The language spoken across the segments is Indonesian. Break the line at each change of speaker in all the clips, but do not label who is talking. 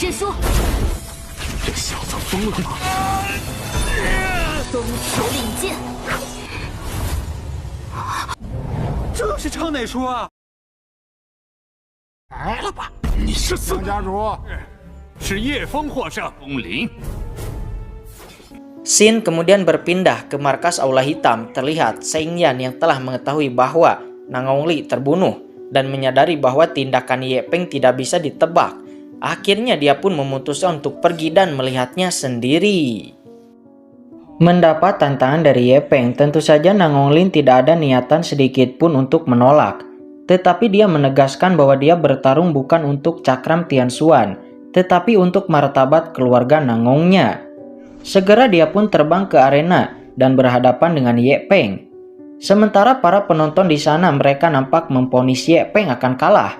认输。
这小子疯了吗？
风头领剑，
这是唱哪出啊？
来了吧！你是宋家主，是叶枫获胜。风铃。
Scene kemudian berpindah ke markas Aula Hitam. Terlihat Sheng Yan yang telah mengetahui bahwa Nang Hongli terbunuh dan menyadari bahwa tindakan Ye Peng tidak bisa ditebak. Akhirnya dia pun memutuskan untuk pergi dan melihatnya sendiri. Mendapat tantangan dari Ye Peng, tentu saja Nang Hongli tidak ada niatan sedikit pun untuk menolak. Tetapi dia menegaskan bahwa dia bertarung bukan untuk cakram Tian Xuan, tetapi untuk martabat keluarga Nang Hongnya. Segera dia pun terbang ke arena dan berhadapan dengan Ye Peng. Sementara para penonton di sana mereka nampak memvonis Ye Peng akan kalah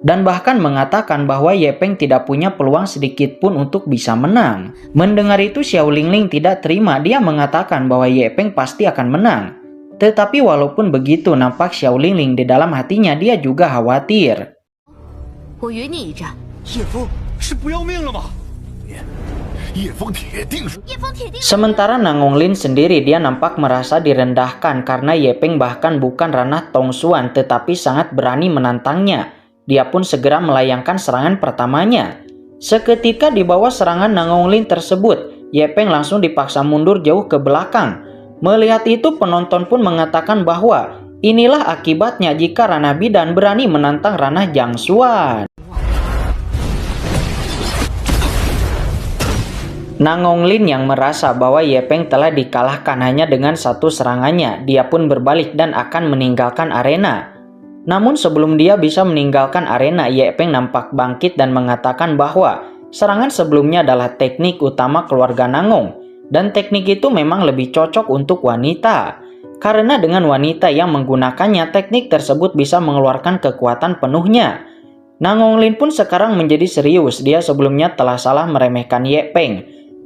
dan bahkan mengatakan bahwa Ye Peng tidak punya peluang sedikit pun untuk bisa menang. Mendengar itu Xiao Lingling tidak terima, dia mengatakan bahwa Ye Peng pasti akan menang. Tetapi walaupun begitu nampak Xiao Lingling di dalam hatinya dia juga khawatir.
我与你一战。
叶枫是不要命了吗？
叶枫铁定是。
Sementara Nang Hongli sendiri dia nampak merasa direndahkan karena Ye Peng bahkan bukan ranah Tong Xuan tetapi sangat berani menantangnya. Dia pun segera melayangkan serangan pertamanya. Seketika di bawah serangan Nang Hongli tersebut, Ye Peng langsung dipaksa mundur jauh ke belakang. Melihat itu penonton pun mengatakan bahwa inilah akibatnya jika ranah bidan berani menantang ranah Jiang Xuan. Nang Hongli yang merasa bahwa Ye Peng telah dikalahkan hanya dengan satu serangannya, dia pun berbalik dan akan meninggalkan arena. Namun sebelum dia bisa meninggalkan arena, Ye Peng nampak bangkit dan mengatakan bahwa serangan sebelumnya adalah teknik utama keluarga Nang Hong, dan teknik itu memang lebih cocok untuk wanita. Karena dengan wanita yang menggunakannya, teknik tersebut bisa mengeluarkan kekuatan penuhnya. Nang Hongli pun sekarang menjadi serius, dia sebelumnya telah salah meremehkan Ye Peng.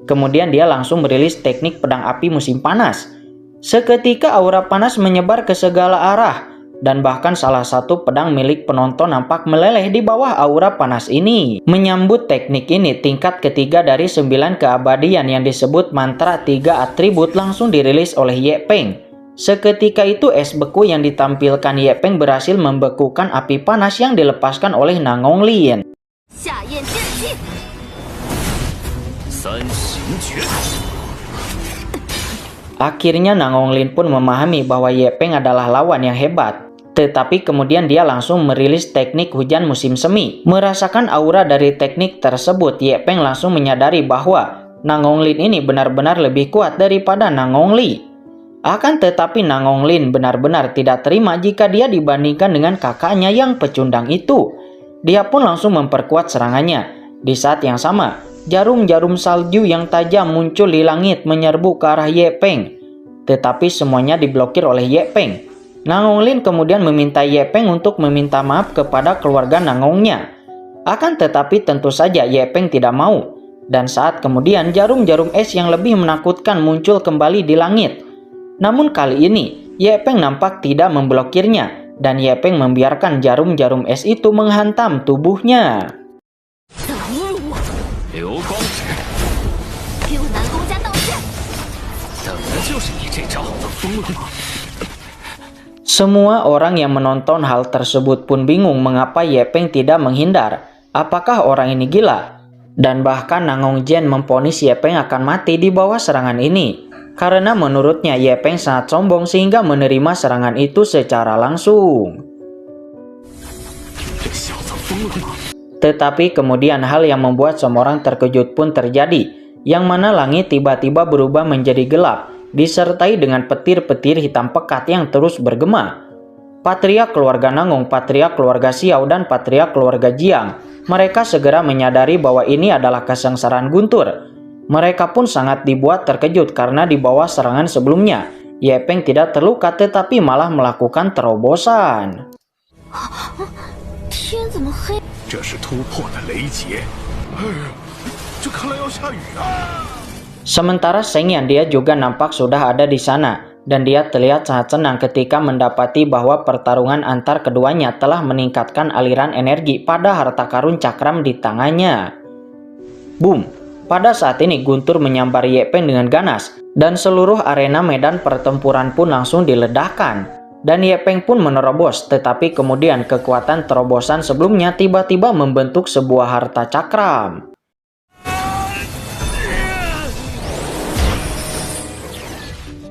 Kemudian dia langsung merilis teknik pedang api musim panas. Seketika aura panas menyebar ke segala arah dan bahkan salah satu pedang milik penonton nampak meleleh di bawah aura panas ini. Menyambut teknik ini, tingkat ketiga dari 9 keabadian yang disebut mantra 3 atribut langsung dirilis oleh Ye Peng. Seketika itu es beku yang ditampilkan Ye Peng berhasil membekukan api panas yang dilepaskan oleh Nang Hongli.
下咽剑气。
三行拳。
Akhirnya Nang Hongli pun memahami bahwa Ye Peng adalah lawan yang hebat. Tetapi kemudian dia langsung merilis teknik hujan musim semi. Merasakan aura dari teknik tersebut, Ye Peng langsung menyadari bahwa Nang Hongli ini benar-benar lebih kuat daripada Nang Hongli. Akan tetapi Nang Hongli benar-benar tidak terima jika dia dibandingkan dengan kakaknya yang pecundang itu. Dia pun langsung memperkuat serangannya. Di saat yang sama, jarum-jarum salju yang tajam muncul di langit menyerbu ke arah Ye Peng. Tetapi semuanya diblokir oleh Ye Peng. Nang Hongli kemudian meminta Ye Peng untuk meminta maaf kepada keluarga Nang Hongnya. Akan tetapi tentu saja Ye Peng tidak mau. Dan saat kemudian jarum-jarum es yang lebih menakutkan muncul kembali di langit. Namun kali ini Ye Peng nampak tidak memblokirnya. Dan Ye Peng membiarkan jarum-jarum es itu menghantam tubuhnya.
流光指，
给我南宫家道歉！
等的就是你这招。疯了吗？
Semua orang yang menonton hal tersebut pun bingung mengapa Ye Peng tidak menghindar. Apakah orang ini gila? Dan bahkan Nang Hongjian memvonis Ye Peng akan mati di bawah serangan ini. Karena menurutnya Ye Peng sangat sombong sehingga menerima serangan itu secara langsung.
这小子疯了吗？
Tetapi kemudian hal yang membuat semua orang terkejut pun terjadi, yang mana langit tiba-tiba berubah menjadi gelap, disertai dengan petir-petir hitam pekat yang terus bergema. Patria keluarga Nang Hong, patria keluarga Xiao, dan patria keluarga Jiang, mereka segera menyadari bahwa ini adalah kesengsaraan guntur. Mereka pun sangat dibuat terkejut karena di bawah serangan sebelumnya, Ye Peng tidak terluka tetapi malah melakukan terobosan.
天怎么黑？
这是突破的雷劫。哎呀，这看来要下雨啊！
Sementara Sheng Yan dia juga nampak sudah ada di sana dan dia terlihat sangat senang ketika mendapati bahwa pertarungan antar keduanya telah meningkatkan aliran energi pada harta karun cakram di tangannya. Boom! Pada saat ini Guntur menyambar Ye Peng dengan ganas dan seluruh arena medan pertempuran pun langsung diledakkan. Dan Ye Peng pun menerobos, tetapi kemudian kekuatan terobosan sebelumnya tiba-tiba membentuk sebuah harta cakram.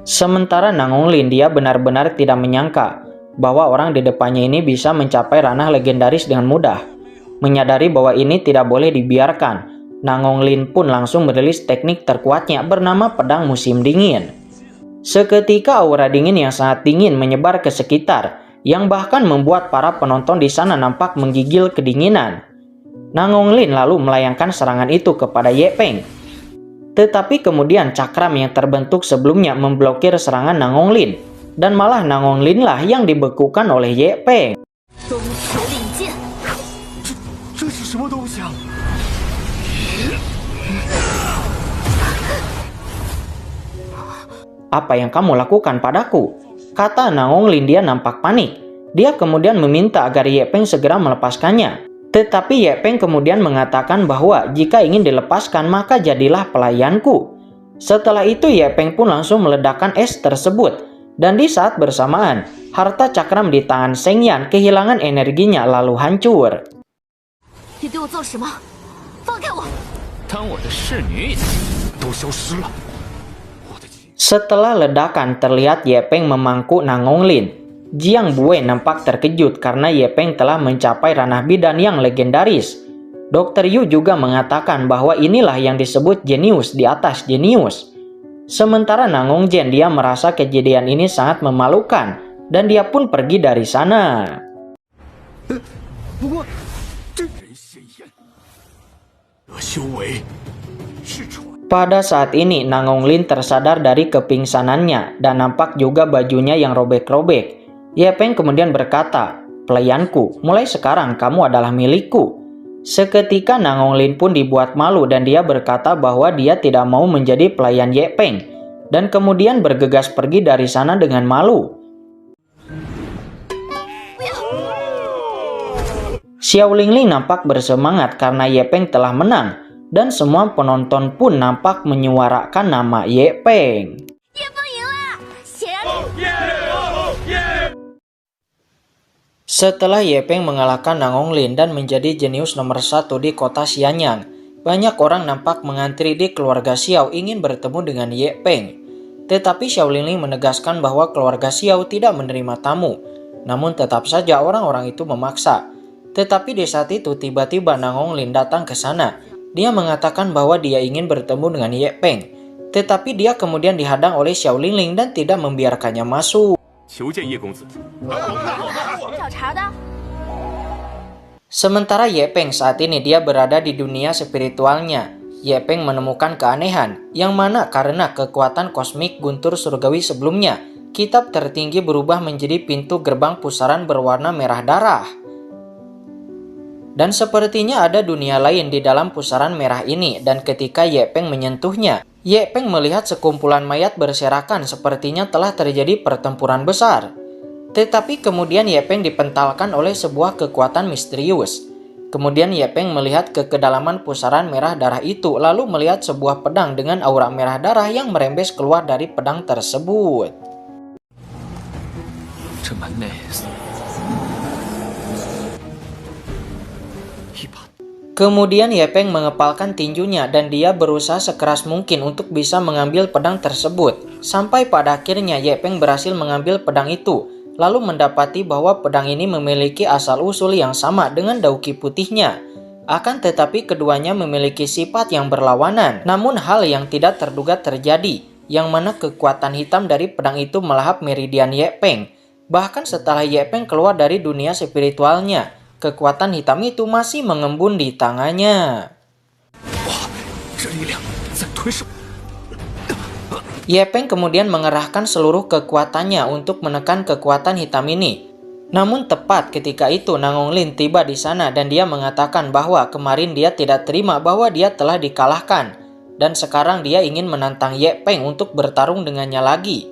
Sementara Nang Hong-lin dia benar-benar tidak menyangka bahwa orang di depannya ini bisa mencapai ranah legendaris dengan mudah. Menyadari bahwa ini tidak boleh dibiarkan, Nang Hong-lin pun langsung merilis teknik terkuatnya bernama Pedang Musim Dingin. Seketika aura dingin yang sangat dingin menyebar ke sekitar, yang bahkan membuat para penonton di sana nampak menggigil kedinginan. Nang Hong-lin lalu melayangkan serangan itu kepada Ye Peng. Tetapi kemudian cakram yang terbentuk sebelumnya memblokir serangan Nang Hong-lin, dan malah Nang Hong-lin lah yang dibekukan oleh Ye Peng.
东球令箭，
这是什么东西啊？
Apa yang kamu lakukan padaku? Kata Nang Hong-lin, dia nampak panik. Dia kemudian meminta agar Ye Peng segera melepaskannya. Tetapi Ye Peng kemudian mengatakan bahwa jika ingin dilepaskan maka jadilah pelayanku. Setelah itu Ye Peng pun langsung meledakkan es tersebut. Dan di saat bersamaan, harta cakram di tangan Sheng Yan kehilangan energinya lalu hancur.
你对我做什么？放开我！
当我的侍女也
都消失了。
Setelah ledakan terlihat Ye Peng memangku Nang Hong-lin. Jiang Bue nampak terkejut karena Ye Peng telah mencapai ranah bidan yang legendaris. Dr. Yu juga mengatakan bahwa inilah yang disebut jenius di atas jenius. Sementara Nang Hongjian dia merasa kejadian ini sangat memalukan dan dia pun pergi dari sana. Pada saat ini Nang Hong-lin tersadar dari kepingsanannya dan nampak juga bajunya yang robek-robek. Ye Peng kemudian berkata, "Pelayanku, mulai sekarang kamu adalah milikku." Seketika Nang Hong-lin pun dibuat malu dan dia berkata bahwa dia tidak mau menjadi pelayan Ye Peng. Dan kemudian bergegas pergi dari sana dengan malu. Xiao Lingling nampak bersemangat karena Ye Peng telah menang. Dan semua penonton pun nampak menyuarakan nama Ye Peng.
叶枫赢了，显然
Setelah Ye Peng mengalahkan Nang Hong-lin dan menjadi jenius nomor 1 di kota Xianyang, banyak orang nampak mengantri di keluarga Xiao ingin bertemu dengan Ye Peng. Tetapi Xiao Lingling menegaskan bahwa keluarga Xiao tidak menerima tamu. Namun tetap saja orang-orang itu memaksa. Tetapi di saat itu tiba-tiba Nang Hong-lin datang ke sana. Dia mengatakan bahwa dia ingin bertemu dengan Ye Peng. Tetapi dia kemudian dihadang oleh Xiao Lingling dan tidak membiarkannya masuk. Sementara Ye Peng saat ini dia berada di dunia spiritualnya. Ye Peng menemukan keanehan, yang mana karena kekuatan kosmik Guntur Surgawi sebelumnya, kitab tertinggi berubah menjadi pintu gerbang pusaran berwarna merah darah. Dan sepertinya ada dunia lain di dalam pusaran merah ini, dan ketika Ye Peng menyentuhnya, Ye Peng melihat sekumpulan mayat berserakan sepertinya telah terjadi pertempuran besar. Tetapi kemudian Ye Peng dipentalkan oleh sebuah kekuatan misterius. Kemudian Ye Peng melihat ke kedalaman pusaran merah darah itu, lalu melihat sebuah pedang dengan aura merah darah yang merembes keluar dari pedang tersebut. Kemudian Ye Peng mengepalkan tinjunya dan dia berusaha sekeras mungkin untuk bisa mengambil pedang tersebut. Sampai pada akhirnya Ye Peng berhasil mengambil pedang itu, lalu mendapati bahwa pedang ini memiliki asal-usul yang sama dengan dauki putihnya. Akan tetapi keduanya memiliki sifat yang berlawanan. Namun hal yang tidak terduga terjadi, yang mana kekuatan hitam dari pedang itu melahap meridian Ye Peng. Bahkan setelah Ye Peng keluar dari dunia spiritualnya, kekuatan hitam itu masih mengembun di tangannya. Ye Peng kemudian mengerahkan seluruh kekuatannya untuk menekan kekuatan hitam ini. Namun tepat ketika itu Nang Hong-lin tiba di sana dan dia mengatakan bahwa kemarin dia tidak terima bahwa dia telah dikalahkan. Dan sekarang dia ingin menantang Ye Peng untuk bertarung dengannya lagi.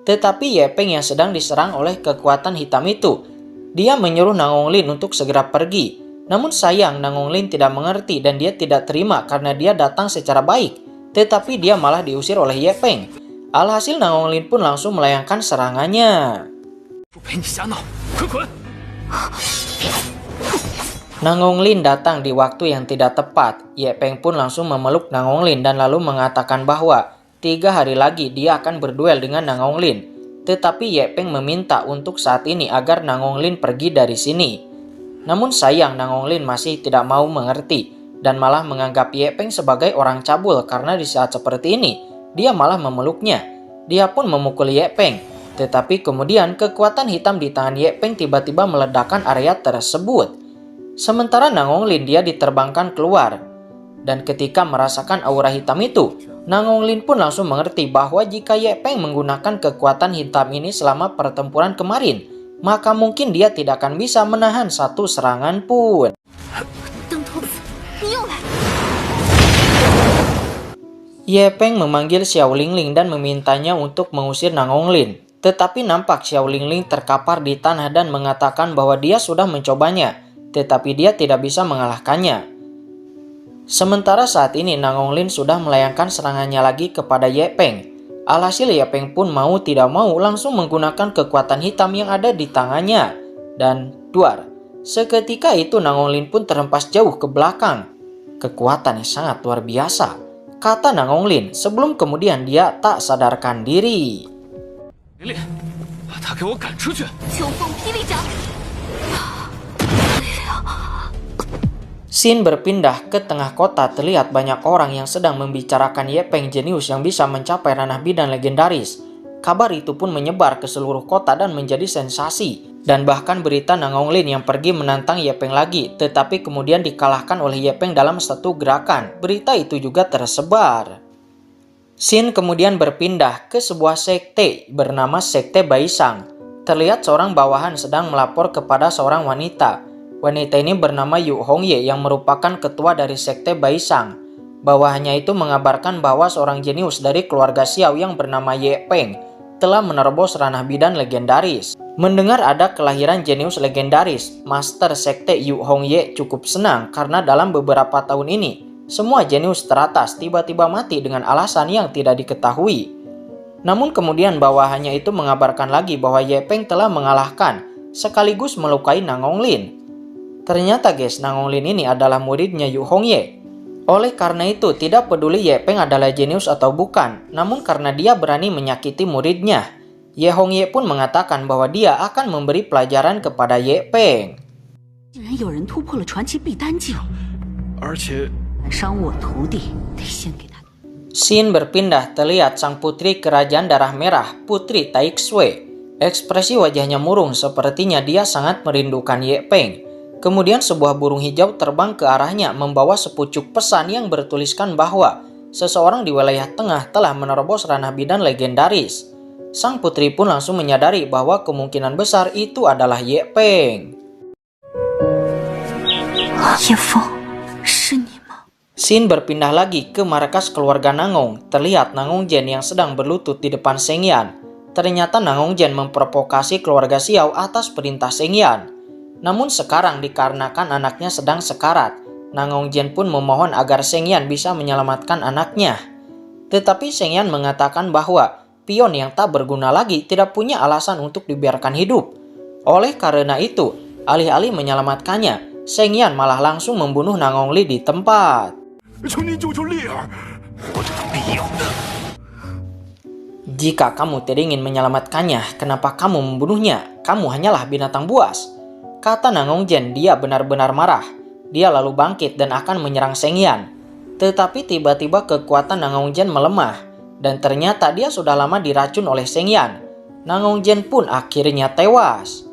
Tetapi Ye Peng yang sedang diserang oleh kekuatan hitam itu, dia menyuruh Nang Hong-lin untuk segera pergi. Namun sayang Nang Hong-lin tidak mengerti dan dia tidak terima karena dia datang secara baik, tetapi dia malah diusir oleh Ye Peng. Alhasil Nang Hong-lin pun langsung melayangkan serangannya. Nang Hong-lin datang di waktu yang tidak tepat. Ye Peng pun langsung memeluk Nang Hong-lin dan lalu mengatakan bahwa 3 hari lagi dia akan berduel dengan Nang Hong-lin. Tetapi Ye Peng meminta untuk saat ini agar Nang Hong-lin pergi dari sini. Namun sayang Nang Hong-lin masih tidak mau mengerti dan malah menganggap Ye Peng sebagai orang cabul karena di saat seperti ini dia malah memeluknya. Dia pun memukul Ye Peng. Tetapi kemudian kekuatan hitam di tangan Ye Peng tiba-tiba meledakkan area tersebut. Sementara Nang Hong-lin dia diterbangkan keluar. Dan ketika merasakan aura hitam itu, Nang Hong-lin pun langsung mengerti bahwa jika Ye Peng menggunakan kekuatan hitam ini selama pertempuran kemarin, maka mungkin dia tidak akan bisa menahan satu serangan pun. Ye Peng memanggil Xiao Lingling dan memintanya untuk mengusir Nang Hong-lin. Tetapi nampak Xiao Lingling terkapar di tanah dan mengatakan bahwa dia sudah mencobanya, tetapi dia tidak bisa mengalahkannya. Sementara saat ini Nang Hong-lin sudah melayangkan serangannya lagi kepada Ye Peng. Alhasil Ye Peng pun mau tidak mau langsung menggunakan kekuatan hitam yang ada di tangannya. Dan duar. Seketika itu Nang Hong-lin pun terhempas jauh ke belakang. Kekuatan yang sangat luar biasa, kata Nang Hong-lin sebelum kemudian dia tak sadarkan diri. Scene berpindah ke tengah kota. Terlihat banyak orang yang sedang membicarakan Ye Peng jenius yang bisa mencapai ranah bidan legendaris. Kabar itu pun menyebar ke seluruh kota dan menjadi sensasi. Dan bahkan berita Nang Hong-lin yang pergi menantang Ye Peng lagi, tetapi kemudian dikalahkan oleh Ye Peng dalam satu gerakan. Berita itu juga tersebar. Scene kemudian berpindah ke sebuah sekte bernama Sekte Baisang. Terlihat seorang bawahan sedang melapor kepada seorang wanita. Wanita ini bernama Yu Hongye yang merupakan ketua dari Sekte Baisang. Bawahannya itu mengabarkan bahwa seorang jenius dari keluarga Xiao yang bernama Ye Peng telah menerobos ranah bidan legendaris. Mendengar ada kelahiran jenius legendaris, Master Sekte Yu Hongye cukup senang karena dalam beberapa tahun ini semua jenius teratas tiba-tiba mati dengan alasan yang tidak diketahui. Namun kemudian bawahannya itu mengabarkan lagi bahwa Ye Peng telah mengalahkan sekaligus melukai Nang Hong-lin. Ternyata guys, Nang Hong-lin ini adalah muridnya Yu Hongye. Oleh karena itu, tidak peduli Ye Peng adalah jenius atau bukan, namun karena dia berani menyakiti muridnya, Ye Hongye pun mengatakan bahwa dia akan memberi pelajaran kepada Ye Peng. Scene berpindah, terlihat sang putri kerajaan darah merah, Putri Taixue. Ekspresi wajahnya murung, sepertinya dia sangat merindukan Ye Peng. Kemudian sebuah burung hijau terbang ke arahnya membawa sepucuk pesan yang bertuliskan bahwa seseorang di wilayah tengah telah menerobos ranah bidan legendaris. Sang putri pun langsung menyadari bahwa kemungkinan besar itu adalah Ye Peng. Scene berpindah lagi ke markas keluarga Nang Hong. Terlihat Nang Hongjian yang sedang berlutut di depan Sheng Yan. Ternyata Nang Hongjian memprovokasi keluarga Xiao atas perintah Sheng Yan. Namun sekarang dikarenakan anaknya sedang sekarat, Nang Hongjian pun memohon agar Sheng Yan bisa menyelamatkan anaknya. Tetapi Sheng Yan mengatakan bahwa pion yang tak berguna lagi tidak punya alasan untuk dibiarkan hidup. Oleh karena itu, alih-alih menyelamatkannya, Sheng Yan malah langsung membunuh Nang Hongli di tempat. Jika kamu tidak ingin menyelamatkannya, kenapa kamu membunuhnya? Kamu hanyalah binatang buas, kata Nang Hongjian. Dia benar-benar marah. Dia lalu bangkit dan akan menyerang Sheng Yan. Tetapi tiba-tiba kekuatan Nang Hongjian melemah. Dan ternyata dia sudah lama diracun oleh Sheng Yan. Nang Hongjian pun akhirnya tewas.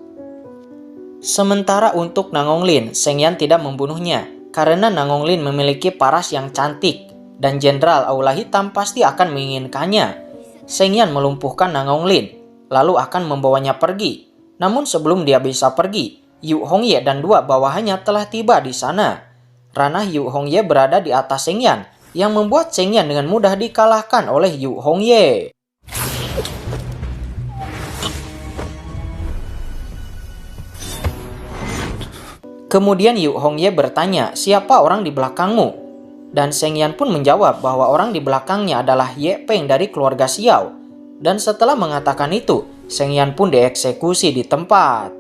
Sementara untuk Nang Hong-lin, Sheng Yan tidak membunuhnya. Karena Nang Hong-lin memiliki paras yang cantik. Dan Jenderal Aula Hitam pasti akan menginginkannya. Sheng Yan melumpuhkan Nang Hong-lin. Lalu akan membawanya pergi. Namun sebelum dia bisa pergi, Yu Hongye dan 2 bawahannya telah tiba di sana. Ranah Yu Hongye berada di atas Sheng Yan, yang membuat Sheng Yan dengan mudah dikalahkan oleh Yu Hongye. Kemudian Yu Hongye bertanya, siapa orang di belakangmu? Dan Seng Yan pun menjawab bahwa orang di belakangnya adalah Ye Peng dari keluarga Xiao. Dan setelah mengatakan itu, Seng Yan pun dieksekusi di tempat.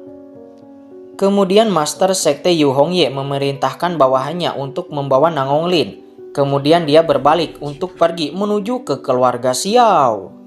Kemudian Master Sekte Yu Hongye memerintahkan bawahannya untuk membawa Nang Hong Lin. Kemudian dia berbalik untuk pergi menuju ke keluarga Xiao.